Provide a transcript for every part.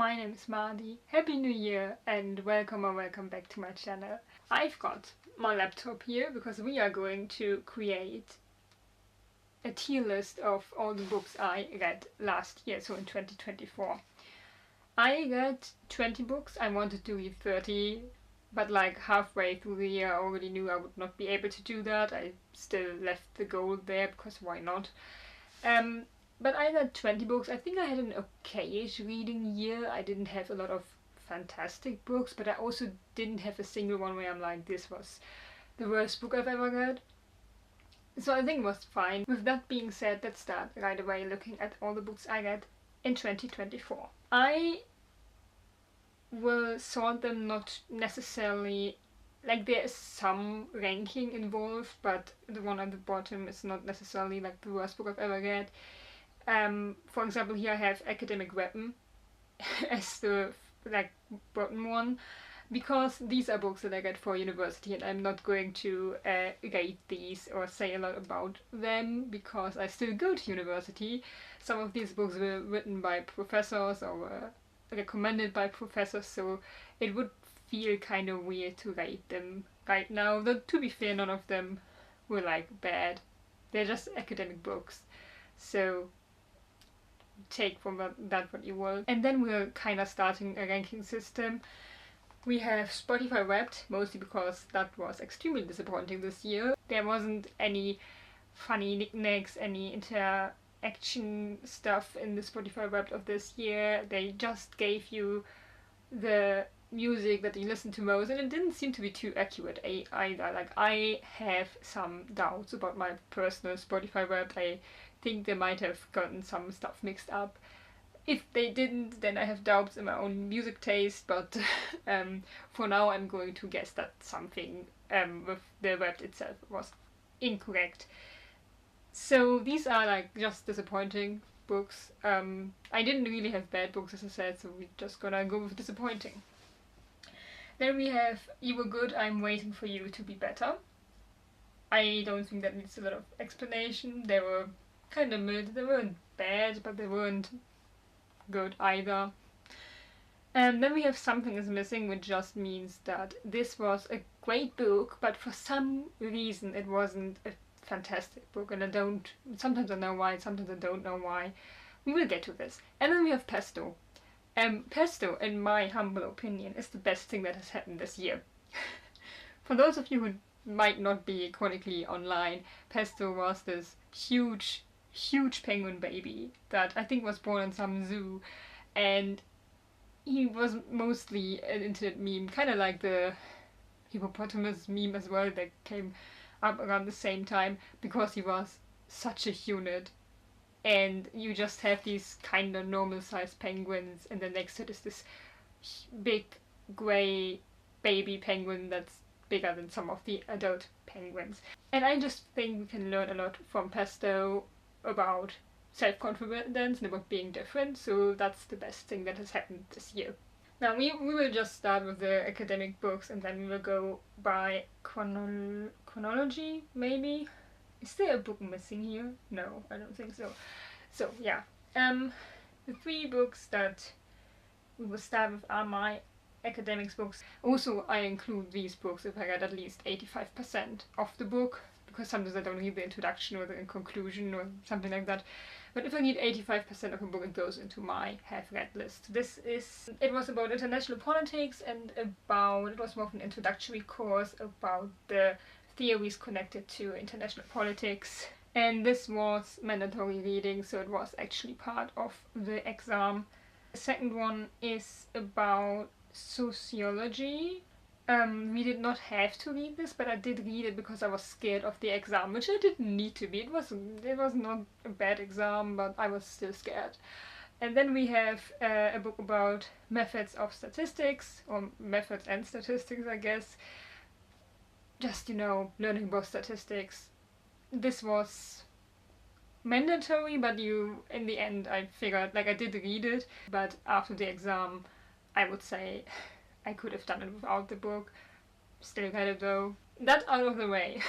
my name is Mardi. Happy New Year and welcome or welcome back to my channel. I've got my laptop here because we are going to create a tier list of all the books I read last year, so in 2024. I read 20 books. I wanted to read 30, but like halfway through the year I already knew I would not be able to do that. I still left the goal there because why not? But I read 20 books. I think I had an okayish reading year. I didn't have a lot of fantastic books, but I also didn't have a single one where I'm like, this was the worst book I've ever read. So I think it was fine. With that being said, let's start right away looking at all the books I read in 2024. I will sort them not necessarily, like there is some ranking involved, but the one at the bottom is not necessarily like the worst book I've ever read. For example, here I have Academic Weapon as the bottom one, because these are books that I read for university and I'm not going to rate these or say a lot about them because I still go to university. Some of these books were written by professors or were recommended by professors, so it would feel kind of weird to rate them right now. Though to be fair, none of them were like bad. They're just academic books, so take from that what you will. And then we're kind of starting a ranking system. We have Spotify Wrapped, mostly because that was extremely disappointing this year. There wasn't any funny knickknacks, any interaction stuff in the Spotify Wrapped of this year. They just gave you the music that you listen to most, and it didn't seem to be too accurate either. Like, I have some doubts about my personal Spotify Wrapped. I think they might have gotten some stuff mixed up. If they didn't, then I have doubts in my own music taste, but for now I'm going to guess that something with the Wrapped itself was incorrect. So these are like just disappointing books. I didn't really have bad books, as I said, so we're just gonna go with disappointing. Then we have You Were Good, I'm Waiting for You to Be Better. I don't think that needs a lot of explanation. They were kind of mid. They weren't bad, but they weren't good either. And then we have Something Is Missing, which just means that this was a great book, but for some reason it wasn't a fantastic book, and sometimes I know why, sometimes I don't know why. We will get to this. And then we have Pesto. Pesto, in my humble opinion, is the best thing that has happened this year. For those of you who might not be chronically online, Pesto was this huge penguin baby that I think was born in some zoo, and he was mostly an internet meme, kind of like the hippopotamus meme as well that came up around the same time, because he was such a unit. And you just have these kind of normal sized penguins, and then next to it is this big grey baby penguin that's bigger than some of the adult penguins. And I just think we can learn a lot from Pesto about self-confidence and about being different, so that's the best thing that has happened this year. Now we will just start with the academic books and then we will go by chronology, maybe? Is there a book missing here? No, I don't think so. So yeah, the three books that we will start with are my academics books. Also, I include these books if I read at least 85% of the book, because sometimes I don't read the introduction or the conclusion or something like that. But if I read 85% of a book, it goes into my have-read list. It was about international politics and it was more of an introductory course about the theories connected to international politics. And this was mandatory reading, so it was actually part of the exam. The second one is about sociology. We did not have to read this, but I did read it because I was scared of the exam, which I didn't need to be. It was not a bad exam, but I was still scared. And then we have a book about methods of statistics, or methods and statistics, I guess. Just, learning about statistics. This was mandatory, but in the end I figured, I did read it, but after the exam I would say I could have done it without the book. Still read it though. That out of the way.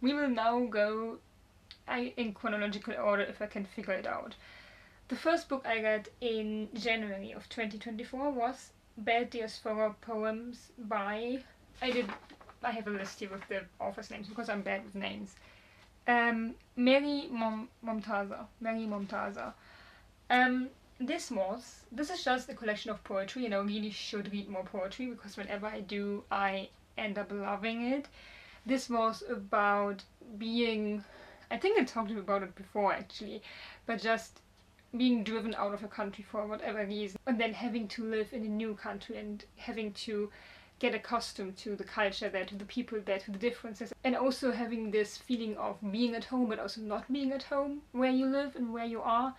We will now go in chronological order if I can figure it out. The first book I read in January of 2024 was Bad Diaspora Poems by... I have a list here with the author's names because I'm bad with names. Mary Momtaza. This is just a collection of poetry, and I really should read more poetry because whenever I do, I end up loving it. This was about being... I think I talked about it before actually, but just being driven out of a country for whatever reason, and then having to live in a new country and having to get accustomed to the culture there, to the people there, to the differences, and also having this feeling of being at home but also not being at home where you live and where you are.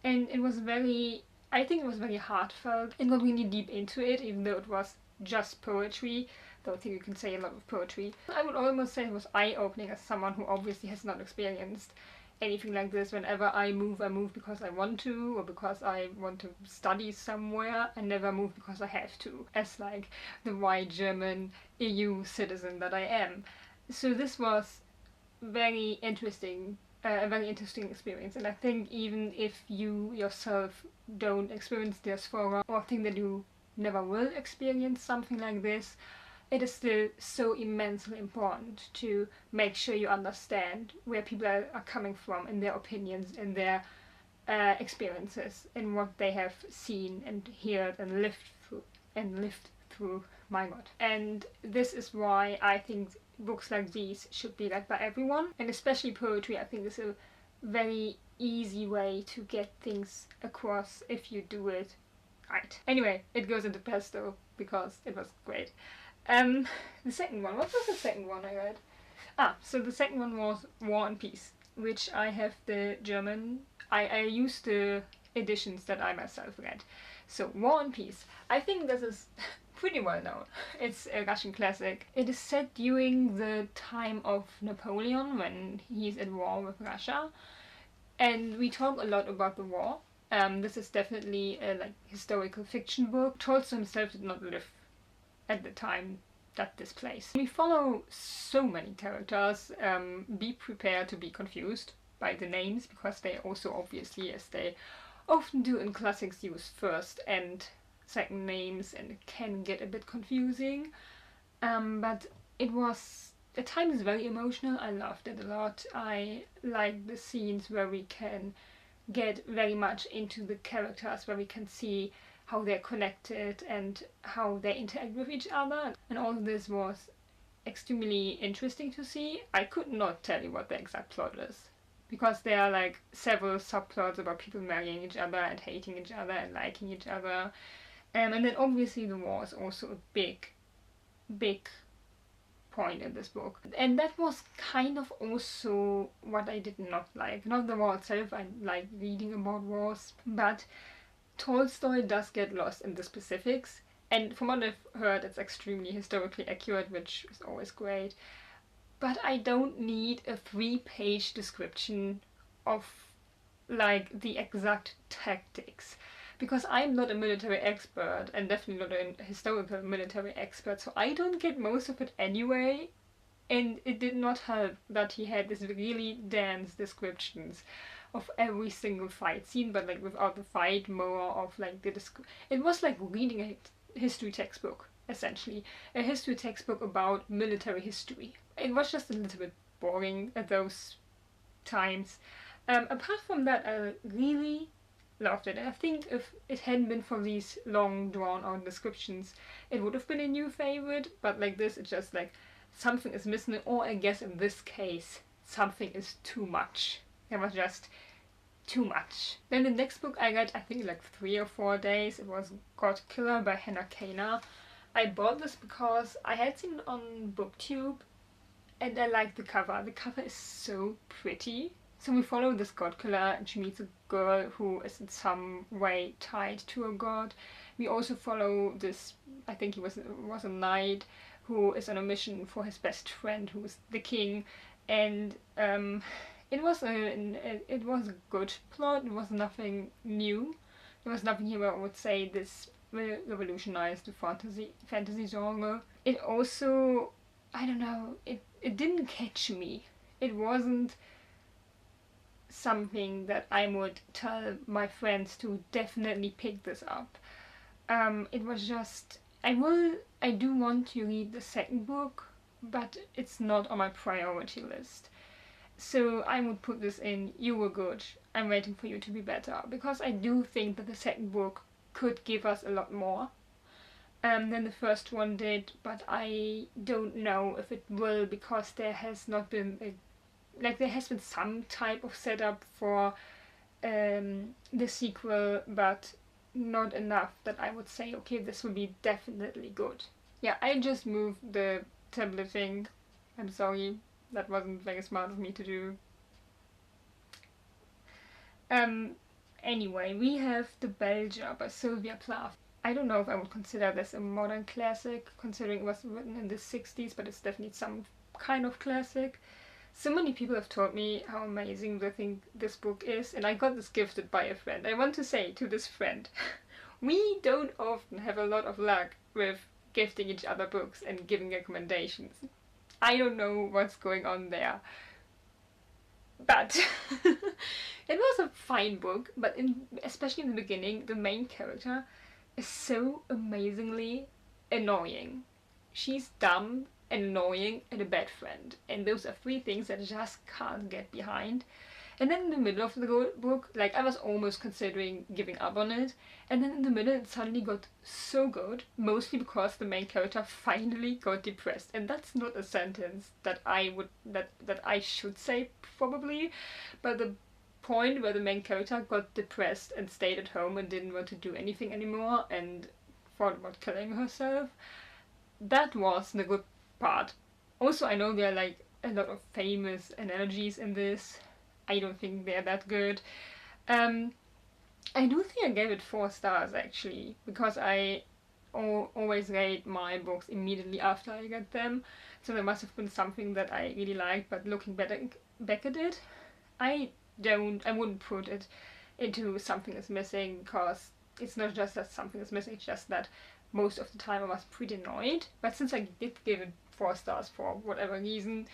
And it was I think it was very heartfelt and got really deep into it, even though it was just poetry. Don't think you can say a lot of poetry. I would almost say it was eye-opening as someone who obviously has not experienced anything like this. Whenever I move because I want to, or because I want to study somewhere. I never move because I have to, as like the white German EU citizen that I am. So this was very interesting, a very interesting experience, and I think even if you yourself don't experience diaspora or think that you never will experience something like this, it is still so immensely important to make sure you understand where people are coming from and their opinions and their experiences and what they have seen and heard and lived through. My God. And this is why I think books like these should be read by everyone, and especially poetry. I think is a very easy way to get things across if you do it right. Anyway, it goes into pesto because it was great. The second one, what was the second one I read? So the second one was War and Peace, which I have the German, I used the editions that I myself read. So War and Peace, I think this is pretty well known. It's a Russian classic. It is set during the time of Napoleon, when he's at war with Russia, and we talk a lot about the war. This is definitely a historical fiction book. Tolstoy himself did not live at the time that this plays. We follow so many characters. Be prepared to be confused by the names, because they also obviously, as they often do in classics, use first and second names, and it can get a bit confusing. But it was at times very emotional. I loved it a lot. I like the scenes where we can get very much into the characters, where we can see how they're connected and how they interact with each other. And all of this was extremely interesting to see. I could not tell you what the exact plot is, because there are like several subplots about people marrying each other and hating each other and liking each other. And then obviously the war is also a big point in this book. And that was kind of also what I did not like. Not the war itself, I like reading about wars, but Tolstoy does get lost in the specifics. And from what I've heard, it's extremely historically accurate, which is always great. But I don't need a 3-page description of like the exact tactics, because I'm not a military expert, and definitely not a historical military expert, so I don't get most of it anyway. And it did not help that he had these really dense descriptions of every single fight scene, but like without the fight, more of like the it was like reading a history textbook, essentially. A history textbook about military history. It was just a little bit boring at those times. Apart from that, I really loved it. And I think if it hadn't been for these long drawn out descriptions, it would have been a new favorite. But like this, it's just like something is missing, or I guess in this case, something is too much. It was just too much. Then the next book I read, I think like 3 or 4 days, it was God Killer by Hannah Kaner. I bought this because I had seen it on BookTube and I liked the cover. The cover is so pretty. So we follow this god killer, and she meets a girl who is in some way tied to a god. We also follow this, I think he was a knight, who is on a mission for his best friend, who is the king. And it was a good plot. It was nothing new. There was nothing here where I would say this will revolutionize the fantasy genre. It also, I don't know, it didn't catch me. It wasn't something that I would tell my friends to definitely pick this up. It was just, I do want to read the second book, but it's not on my priority list. So I would put this in You Were Good, I'm waiting for you to be better, because I do think that the second book could give us a lot more than the first one did, but I don't know if it will, because there has not been there has been some type of setup for the sequel, but not enough that I would say, okay, this will be definitely good. Yeah, I just moved the tablet thing. I'm sorry, that wasn't very smart of me to do. Anyway, we have The Belger by Sylvia Plath. I don't know if I would consider this a modern classic, considering it was written in the 60s, but it's definitely some kind of classic. So many people have told me how amazing they think this book is, and I got this gifted by a friend. I want to say to this friend, we don't often have a lot of luck with gifting each other books and giving recommendations. I don't know what's going on there. But it was a fine book, but especially in the beginning, the main character is so amazingly annoying. She's dumb and annoying and a bad friend, and those are three things that I just can't get behind. And then in the middle of the book, like, I was almost considering giving up on it, and then in the middle it suddenly got so good, mostly because the main character finally got depressed. And that's not a sentence that I should say, probably, but the point where the main character got depressed and stayed at home and didn't want to do anything anymore and thought about killing herself, that was the good part. Also, I know there are like a lot of famous analogies in this. I don't think they're that good. I do think I gave it 4 stars actually, because I always rate my books immediately after I get them, so there must have been something that I really liked, but looking back at it, I wouldn't put it into something is missing, because it's not just that something is missing, it's just that most of the time I was pretty annoyed. But since I did give it 4 stars for whatever reason,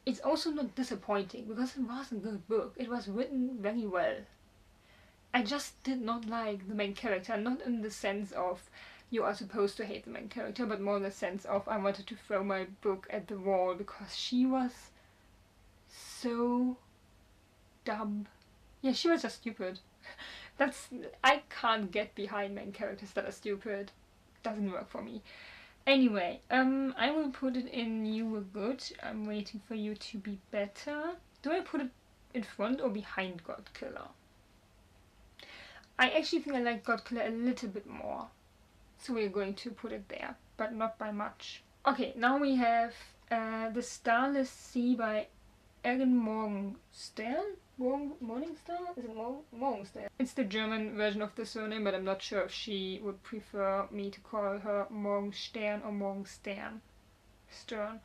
it's also not disappointing, because it was a good book. It was written very well. I just did not like the main character, not in the sense of you are supposed to hate the main character, but more in the sense of I wanted to throw my book at the wall, because she was so dumb. Yeah, she was just stupid. I can't get behind main characters that are stupid. Doesn't work for me. Anyway, I will put it in You Were Good, I'm waiting for you to be better. Do I put it in front or behind Godkiller? I actually think I like Godkiller a little bit more, so we're going to put it there, but not by much. Okay, now we have The Starless Sea by Erin Morgenstern? Morningstar? Is it Morgenstern? It's the German version of the surname, but I'm not sure if she would prefer me to call her Morgenstern or Morgenstern. Stern.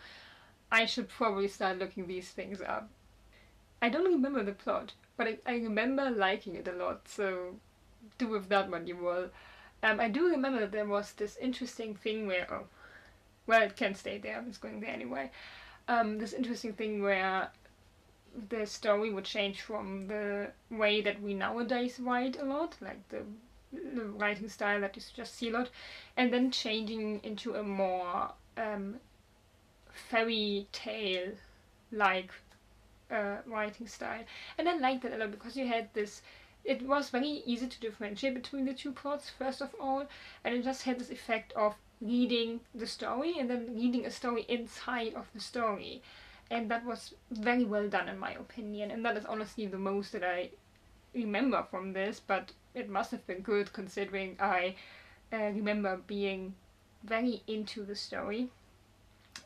I should probably start looking these things up. I don't remember the plot, but I remember liking it a lot, so do with that what you will. I do remember that there was this interesting thing where, oh, well, it can stay there, it's going there anyway. This interesting thing where the story would change from the way that we nowadays write a lot, like the writing style that you just see a lot, and then changing into a more fairy tale like writing style. And I liked that a lot, because you had this, it was very easy to differentiate between the two plots first of all, and it just had this effect of reading the story and then reading a story inside of the story. And that was very well done in my opinion, and that is honestly the most that I remember from this, but it must have been good considering I remember being very into the story.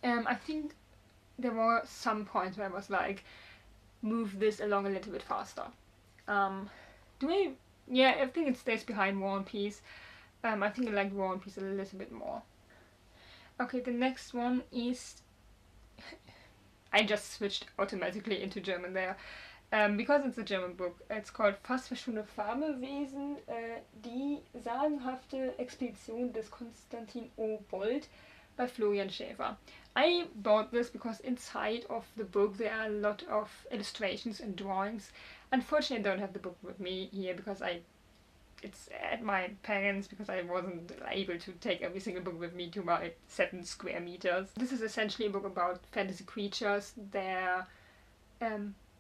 I think there were some points where I was like, move this along a little bit faster. Yeah, I think it stays behind War and Peace. I think I like War and Peace a little bit more. Okay, the next one is I just switched automatically into German there, because it's a German book. It's called Fast verschwundene Fabelwesen, die sagenhafte Expedition des Konstantin O. Bold by Florian Schäfer. I bought this because inside of the book there are a lot of illustrations and drawings. Unfortunately, I don't have the book with me here because it's at my parents because I wasn't able to take every single book with me to my 7 square meters. This is essentially a book about fantasy creatures.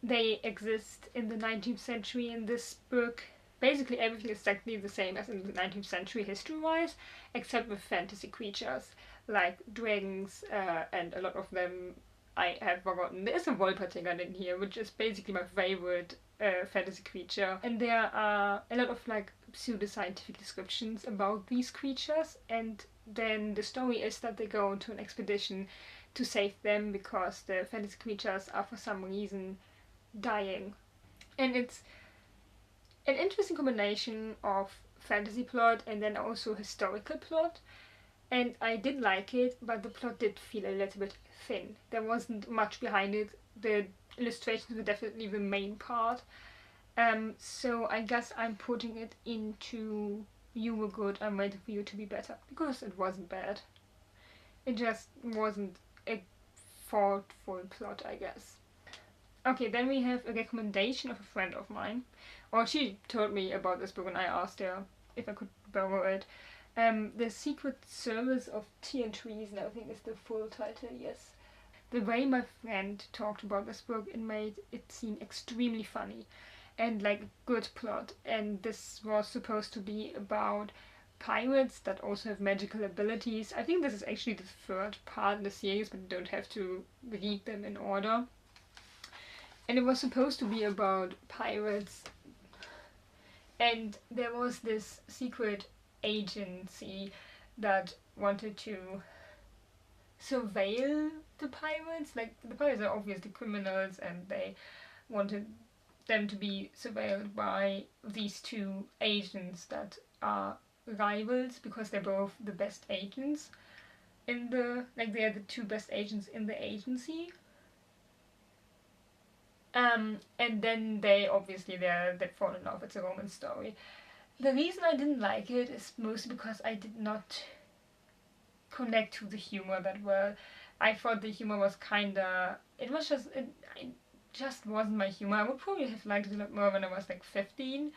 They exist in the 19th century in this book. Basically everything is exactly the same as in the 19th century history-wise, except with fantasy creatures like dragons, and a lot of them I have forgotten. There's a Wolpertinger in here, which is basically my favorite fantasy creature. And there are a lot of like pseudoscientific descriptions about these creatures, and then the story is that they go into an expedition to save them because the fantasy creatures are for some reason dying. And it's an interesting combination of fantasy plot and then also historical plot, and I did like it, but the plot did feel a little bit thin. There wasn't much behind it. The illustrations were definitely the main part, so I guess I'm putting it into You Were Good, I'm Waiting for You to Be Better, because it wasn't bad. It just wasn't a thoughtful plot, I guess. Okay, then we have a recommendation of a friend of mine. Or she told me about this book and I asked her if I could borrow it. The Secret Service of Tea and Treason, I think is the full title, yes. The way my friend talked about this book, it made it seem extremely funny and like good plot. And this was supposed to be about pirates that also have magical abilities. I think this is actually the 3rd part in the series, but you don't have to read them in order. And it was supposed to be about pirates, and there was this secret agency that wanted to surveil the pirates. Like, the pirates are obviously criminals and they wanted them to be surveilled by these 2 agents that are rivals because they're both the best agents in the, like, they are the 2 best agents in the agency. And then they fall in love. It's a romance story. The reason I didn't like it is mostly because I did not connect to the humor that well. I thought the humor was it just wasn't my humor. I would probably have liked it a lot more when I was like 15.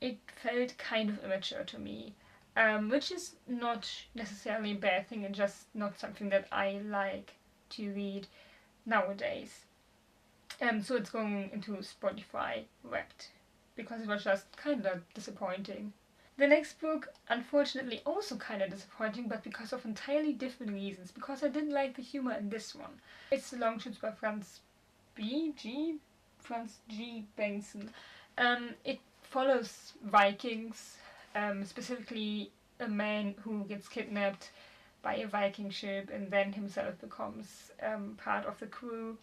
It felt kind of immature to me, which is not necessarily a bad thing, and just not something that I like to read nowadays. So it's going into Spotify Wrapped because it was just kind of disappointing. The next book, unfortunately, also kind of disappointing, but because of entirely different reasons. Because I didn't like the humor in this one. It's The Longships by Franz G. Bengtson. It follows Vikings, specifically a man who gets kidnapped by a Viking ship and then himself becomes part of the crew.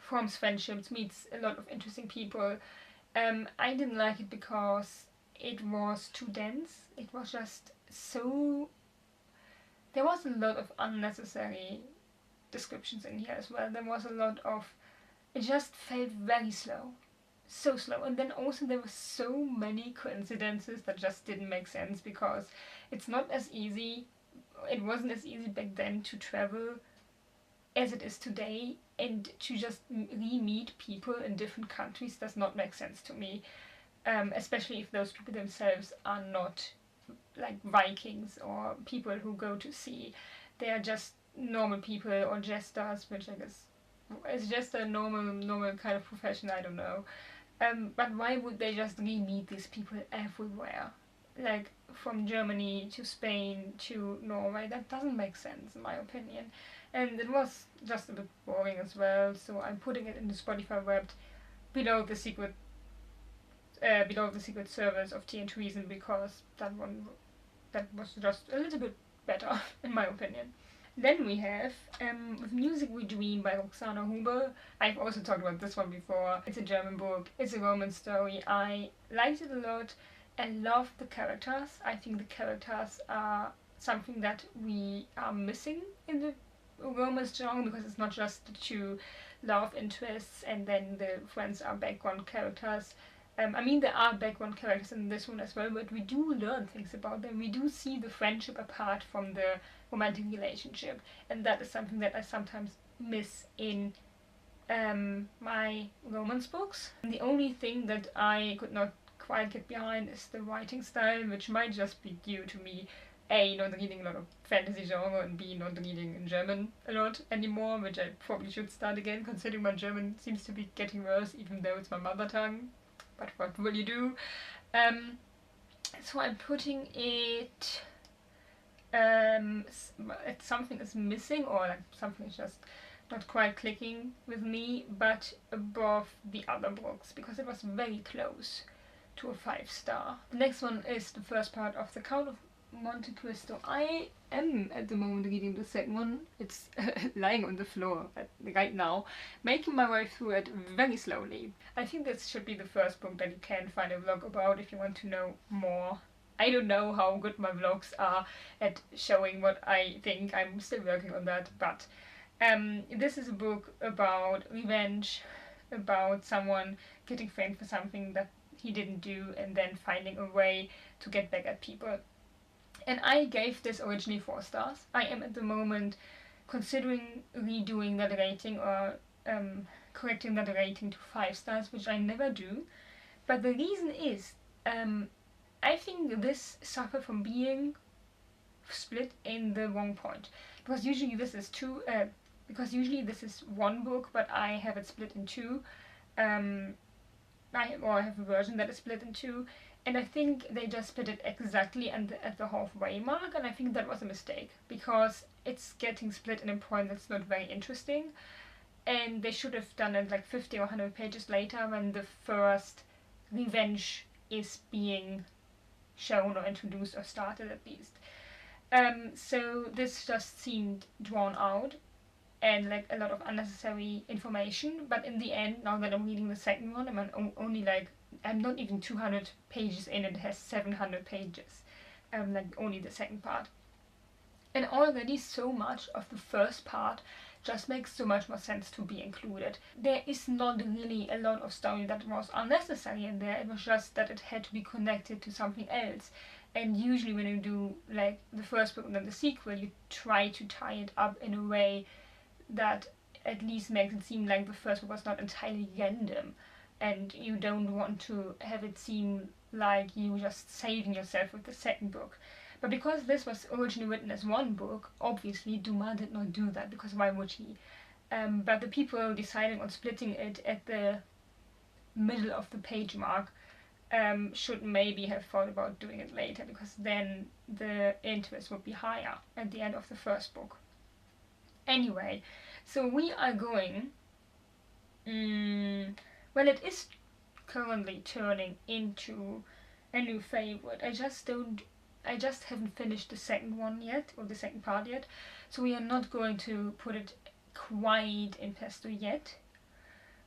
Forms friendships, meets a lot of interesting people. I didn't like it because it was too dense. It was just so... There was a lot of unnecessary descriptions in here as well. There was a lot of... It just felt very slow. So slow. And then also there were so many coincidences that just didn't make sense because it's not as easy... It wasn't as easy back then to travel as it is today, and to just re-meet people in different countries does not make sense to me, especially if those people themselves are not like Vikings or people who go to sea. They are just normal people or jesters, which I guess is just a normal kind of profession, I don't know. But why would they just re-meet these people everywhere? Like, from Germany to Spain to Norway, that doesn't make sense in my opinion. And it was just a bit boring as well, so I'm putting it in the Spotify Wrapped below the Secret Service of Tea and Treason, because that was just a little bit better in my opinion. Then we have With Music We Dream by Roxana Huber. I've also talked about this one before. It's a German book. It's a romance story. I liked it a lot. I love the characters. I think the characters are something that we are missing in the romance genre, because it's not just the 2 love interests and then the friends are background characters. I mean, there are background characters in this one as well, but we do learn things about them. We do see the friendship apart from the romantic relationship, and that is something that I sometimes miss in my romance books. And the only thing that I could not quite get behind is the writing style, which might just be due to me A, not reading a lot of fantasy genre, and B, not reading in German a lot anymore, which I probably should start again, considering my German seems to be getting worse, even though it's my mother tongue. But what will you do? So I'm putting it something is missing, or like something is just not quite clicking with me, but above the other books, because it was very close to a 5-star. The next one is the first part of The Count of Monte Cristo. I am at the moment reading the second one. It's lying on the floor right now, making my way through it very slowly. I think this should be the first book that you can find a vlog about if you want to know more. I don't know how good my vlogs are at showing what I think. I'm still working on that, but this is a book about revenge, about someone getting framed for something that he didn't do and then finding a way to get back at people. And I gave this originally 4 stars. I am at the moment considering redoing that rating, or correcting that rating to 5 stars, which I never do. But the reason is, I think this suffered from being split in the wrong point. Because usually this is one book, but I have it split in 2. I have a version that is split in 2, and I think they just split it exactly at the halfway mark, and I think that was a mistake, because it's getting split in a point that's not very interesting, and they should have done it like 50 or 100 pages later when the first revenge is being shown or introduced, or started at least. So this just seemed drawn out and like a lot of unnecessary information, but in the end, now that I'm reading the second one, I'm not even 200 pages in, it has 700 pages, like only the second part. And already so much of the first part just makes so much more sense to be included. There is not really a lot of story that was unnecessary in there, it was just that it had to be connected to something else. And usually when you do like the first book and then the sequel, you try to tie it up in a way that at least makes it seem like the first book was not entirely random, and you don't want to have it seem like you just saving yourself with the second book. But because this was originally written as one book, obviously Dumas did not do that, because why would he? But the people deciding on splitting it at the middle of the page mark should maybe have thought about doing it later, because then the interest would be higher at the end of the first book. Anyway, so we are going, well, it is currently turning into a new favorite. I just haven't finished the second one yet, or the second part yet, so we are not going to put it quite in pesto yet,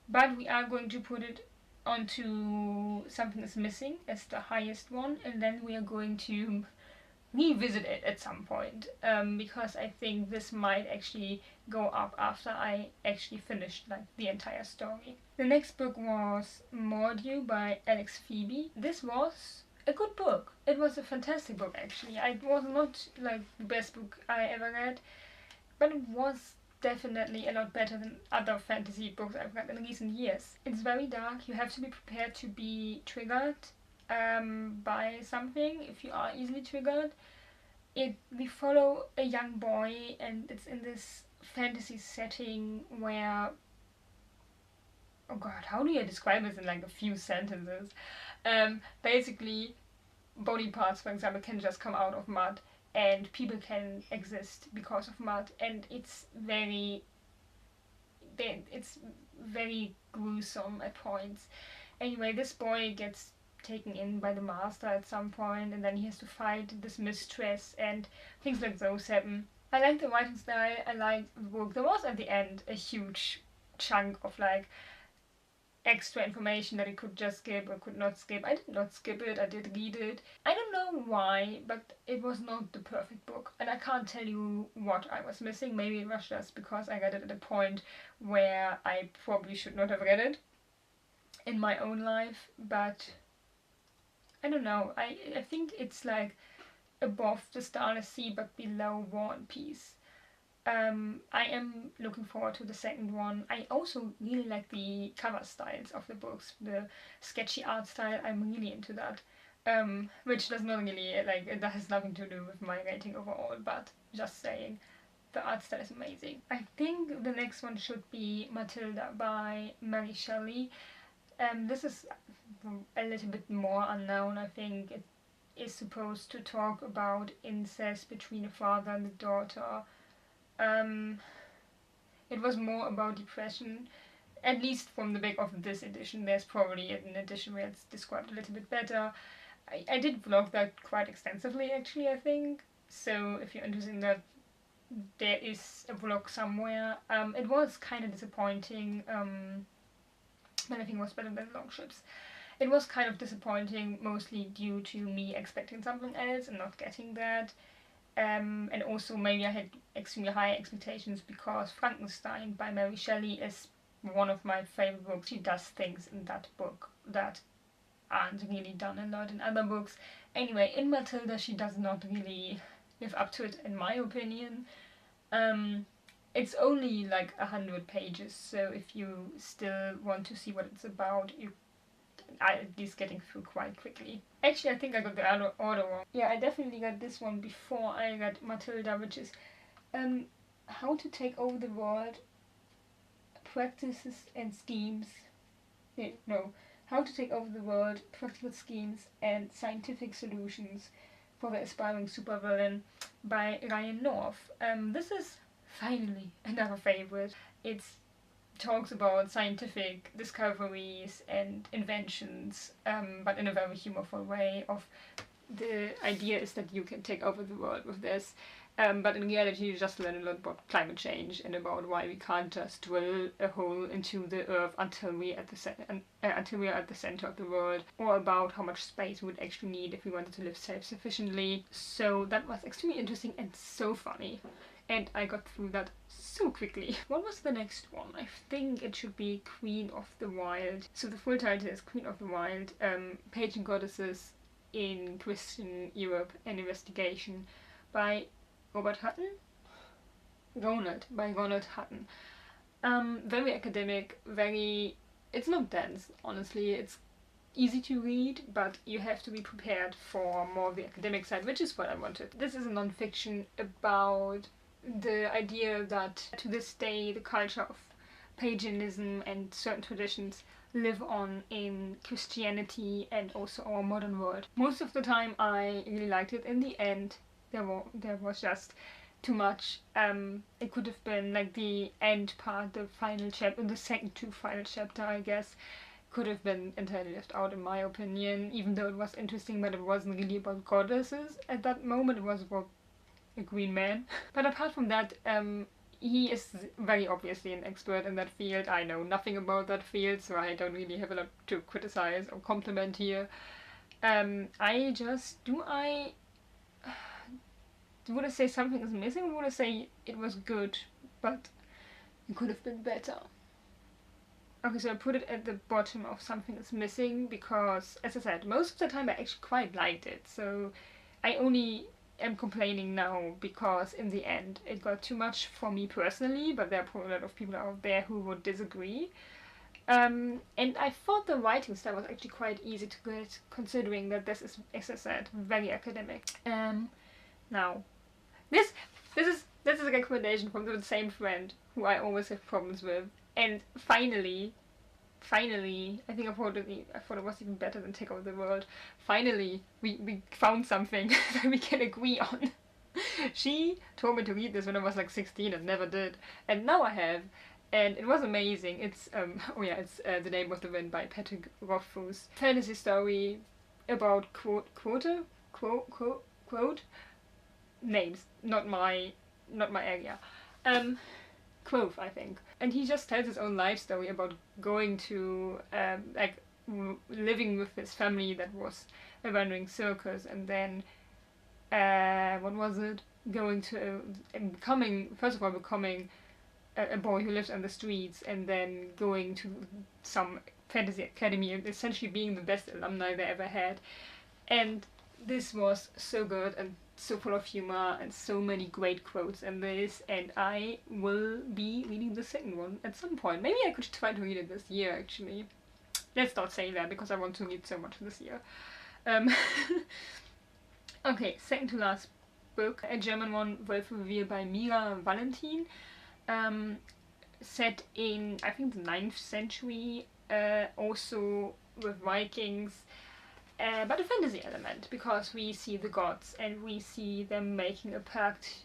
but we are going to put it onto Something Is Missing as the highest one, and then we are going to revisit it at some point, because I think this might actually go up after I actually finished like the entire story. The next book was Mordieu by Alex Phoebe. This was a good book. It was a fantastic book actually. It was not like the best book I ever read, but it was definitely a lot better than other fantasy books I've read in recent years. It's very dark. You have to be prepared to be triggered by something if you are easily triggered. We follow a young boy, and it's in this fantasy setting where, oh god, how do you describe this in like a few sentences? Basically, body parts, for example, can just come out of mud, and people can exist because of mud, and it's very gruesome at points. Anyway, this boy gets taken in by the master at some point, and then he has to fight this mistress, and things like those happen. I like the writing style, I liked the book. There was at the end a huge chunk of like extra information that I could just skip or could not skip. I did not skip it, I did read it. I don't know why, but it was not the perfect book, and I can't tell you what I was missing. Maybe it was just because I read it at a point where I probably should not have read it. in my own life, but I don't know, I think it's like above the Starless Sea but below War and Peace. I am looking forward to the second one. I also really like the cover styles of the books, the sketchy art style. I'm really into that. Which does not really, like, it has nothing to do with my rating overall, but just saying, the art style is amazing. I think the next one should be Matilda by Mary Shelley. This is a little bit more unknown. I think it is supposed to talk about incest between a father and a daughter. It was more about depression, at least from the back of this edition. There's probably an edition where it's described a little bit better. I did vlog that quite extensively, actually, I think. So if you're interested in that, there is a vlog somewhere. It was kind of disappointing, but I think it was better than Longships. It was kind of disappointing, mostly due to me expecting something else and not getting that. And also maybe I had extremely high expectations because Frankenstein by Mary Shelley is one of my favorite books. She does things in that book that aren't really done a lot in other books. Anyway, in Matilda she does not really live up to it in my opinion. It's only like 100 pages, so if you still want to see what it's about, you are at least getting through quite quickly. Actually, I think I got the order wrong. Yeah, I definitely got this one before I got Matilda, which is How to Take Over the World, Practices and Schemes. No, How to Take Over the World, Practical Schemes and Scientific Solutions for the Aspiring Supervillain by Ryan North. This is finally another favorite. It talks about scientific discoveries and inventions, but in a very humorful way. Of the idea is that you can take over the world with this, but in reality you just learn a lot about climate change and about why we can't just drill a hole into the earth until we are at the center of the world, or about how much space we would actually need if we wanted to live self-sufficiently. So that was extremely interesting and so funny, and I got through that so quickly. What was the next one? I think it should be Queen of the Wild. So the full title is Queen of the Wild, Pagan Goddesses in Christian Europe, an Investigation by Ronald Hutton. Very academic, it's not dense, honestly. It's easy to read, but you have to be prepared for more of the academic side, which is what I wanted. This is a non-fiction about the idea that to this day the culture of paganism and certain traditions live on in Christianity and also our modern world. Most of the time I really liked it. In the end there was just too much. It could have been like the end part, the final chapter, the second to final chapter I guess, could have been entirely left out in my opinion, even though it was interesting, but it wasn't really about goddesses at that moment, it was about a green man. But apart from that, he is very obviously an expert in that field. I know nothing about that field, so I don't really have a lot to criticize or compliment here. Would I say something is missing, or would I say it was good, but it could have been better? Okay, so I put it at the bottom of something is missing because, as I said, most of the time I actually quite liked it, so I only am complaining now because in the end it got too much for me personally, but there are probably a lot of people out there who would disagree. And I thought the writing style was actually quite easy to get, considering that this is, as I said, very academic. Now, this is a recommendation from the same friend who I always have problems with, and finally, I think I thought it was even better than Take Over the World. Finally, we found something that we can agree on. She told me to read this when I was like 16 and never did, and now I have, and it was amazing. It's it's The Name of the Wind by Patrick Rothfuss. Fantasy story about quote names, not my area. Quoth, I think. And he just tells his own life story about going to, living with his family that was a wandering circus, and then, going to, becoming a boy who lives on the streets, and then going to some Fantasy Academy and essentially being the best alumni they ever had. And this was so good and so full of humor and so many great quotes in this, and I will be reading the second one at some point. Maybe I could try to read it this year, actually. Let's not say that, because I want to read so much this year. Okay, second to last book, a German one, Wölfe Revier by Mira Valentin. Set in, I think, the 9th century, also with Vikings. But a fantasy element, because we see the gods and we see them making a pact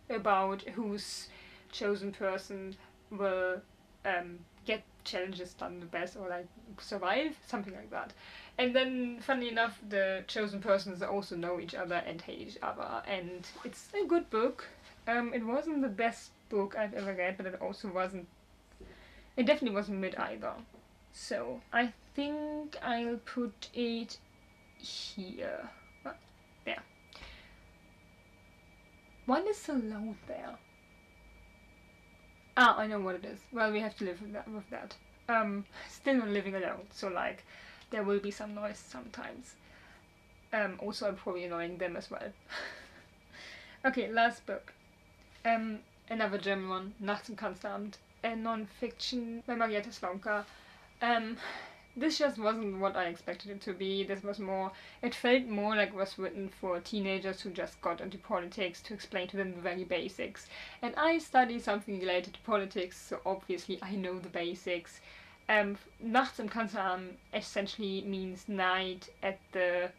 about whose chosen person will get challenges done the best, or like survive, something like that. And then, funnily enough, the chosen persons also know each other and hate each other, and it's a good book. It wasn't the best book I've ever read, but it also wasn't, it definitely wasn't mid either. So I think I'll put it here. There. Why is so loud there? Ah, I know what it is. Well, we have to live with that. Still not living alone, so like there will be some noise sometimes. Also I'm probably annoying them as well. Okay, last book. Another German one, Nachts im Kanzleramt, a non-fiction by Marietta Slonka. This just wasn't what I expected it to be. This was more, it felt more like it was written for teenagers who just got into politics, to explain to them the very basics. And I study something related to politics, so obviously I know the basics. Nachts im Kanzleramt essentially means night at the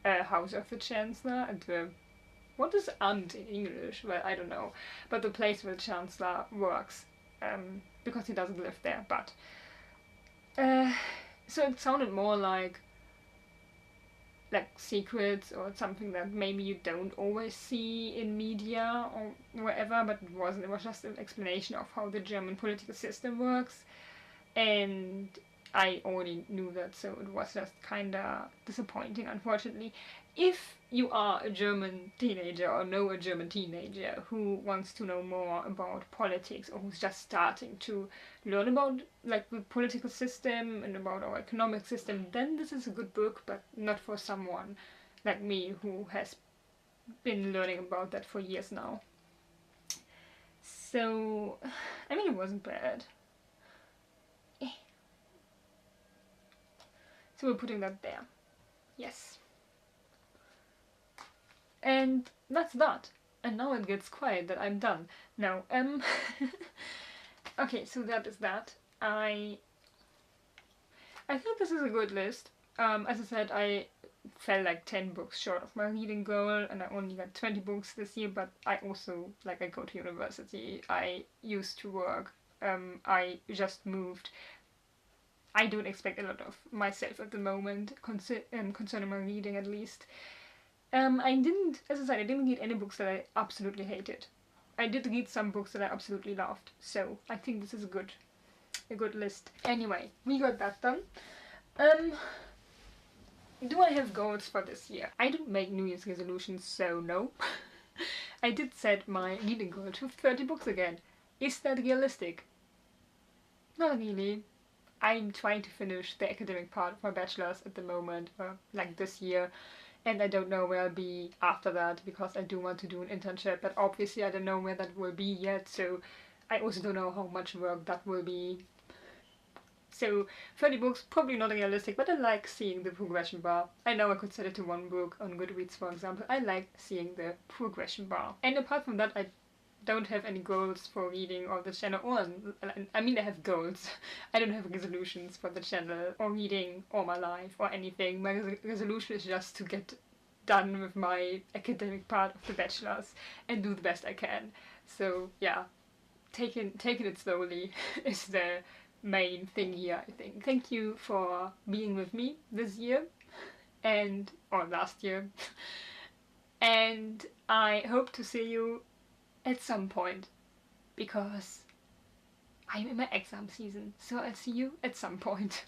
house of the Chancellor, at the, what is Amt in English? Well, I don't know. But the place where the Chancellor works, because he doesn't live there, but... so it sounded more like secrets or something that maybe you don't always see in media or wherever, but it wasn't. It was just an explanation of how the German political system works, and I already knew that, so it was just kinda disappointing, unfortunately. If you are a German teenager or know a German teenager who wants to know more about politics, or who's just starting to learn about like the political system and about our economic system, then this is a good book, but not for someone like me who has been learning about that for years now. So, I mean, it wasn't bad. So we're putting that there. Yes. And that's that. And now it gets quiet that I'm done. No, okay, so that is that. I think this is a good list. As I said, I fell like 10 books short of my reading goal, and I only got 20 books this year, but I also, like, I go to university, I used to work, I just moved. I don't expect a lot of myself at the moment, concerning my reading at least. I didn't, as I said, I didn't read any books that I absolutely hated. I did read some books that I absolutely loved, so I think this is a good list. Anyway, we got that done. Do I have goals for this year? I don't make New Year's resolutions, so no. I did set my reading goal to 30 books again. Is that realistic? Not really. I'm trying to finish the academic part of my bachelor's at the moment, like this year, and I don't know where I'll be after that, because I do want to do an internship, but obviously I don't know where that will be yet, so I also don't know how much work that will be. So 30 books, probably not realistic, but I like seeing the progression bar. I know I could set it to 1 book on Goodreads, for example. I like seeing the progression bar. And apart from that, I don't have any goals for reading or the channel, or I mean I have goals. I don't have resolutions for the channel or reading or my life or anything. My resolution is just to get done with my academic part of the bachelor's and do the best I can. So yeah, taking it slowly is the main thing here, I think. Thank you for being with me this year or last year, and I hope to see you at some point, because I'm in my exam season, so I'll see you at some point.